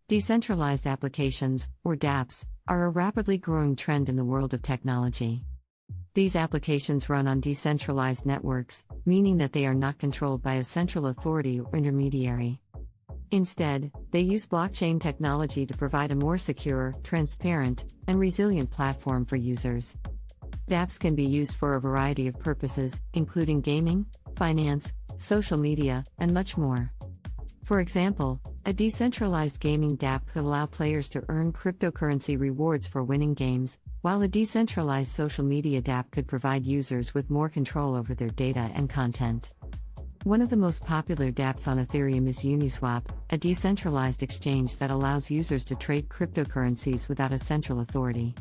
Decentralized applications, or dApps, are a rapidly growing trend in the world of technology. These applications run on decentralized networks, meaning that they are not controlled by a central authority or intermediary. Instead, they use blockchain technology to provide a more secure, transparent, and resilient platform for users. dApps can be used for a variety of purposes, including gaming, finance, social media, and much more. For example, a decentralized gaming dApp could allow players to earn cryptocurrency rewards for winning games, while a decentralized social media dApp could provide users with more control over their data and content. One of the most popular dApps on Ethereum is Uniswap, a decentralized exchange that allows users to trade cryptocurrencies without a central authority.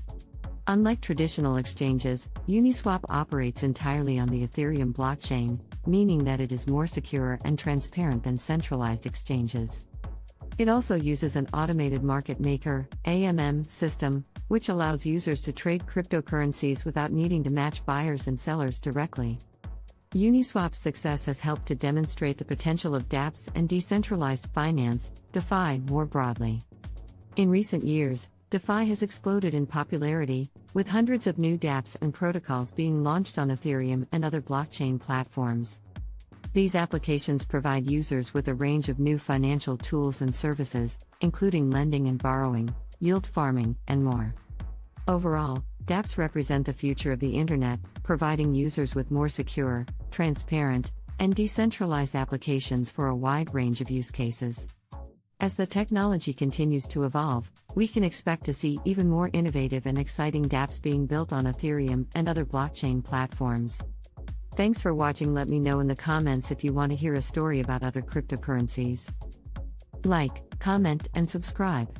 Unlike traditional exchanges, Uniswap operates entirely on the Ethereum blockchain, meaning that it is more secure and transparent than centralized exchanges. It also uses an automated market maker (AMM) system, which allows users to trade cryptocurrencies without needing to match buyers and sellers directly. Uniswap's success has helped to demonstrate the potential of dApps and decentralized finance, DeFi, more broadly. In recent years, DeFi has exploded in popularity, with hundreds of new dApps and protocols being launched on Ethereum and other blockchain platforms. These applications provide users with a range of new financial tools and services, including lending and borrowing, yield farming, and more. Overall, dApps represent the future of the Internet, providing users with more secure, transparent, and decentralized applications for a wide range of use cases. As the technology continues to evolve, we can expect to see even more innovative and exciting dApps being built on Ethereum and other blockchain platforms. Thanks for watching. Let me know in the comments if you want to hear a story about other cryptocurrencies. Like, comment, and subscribe.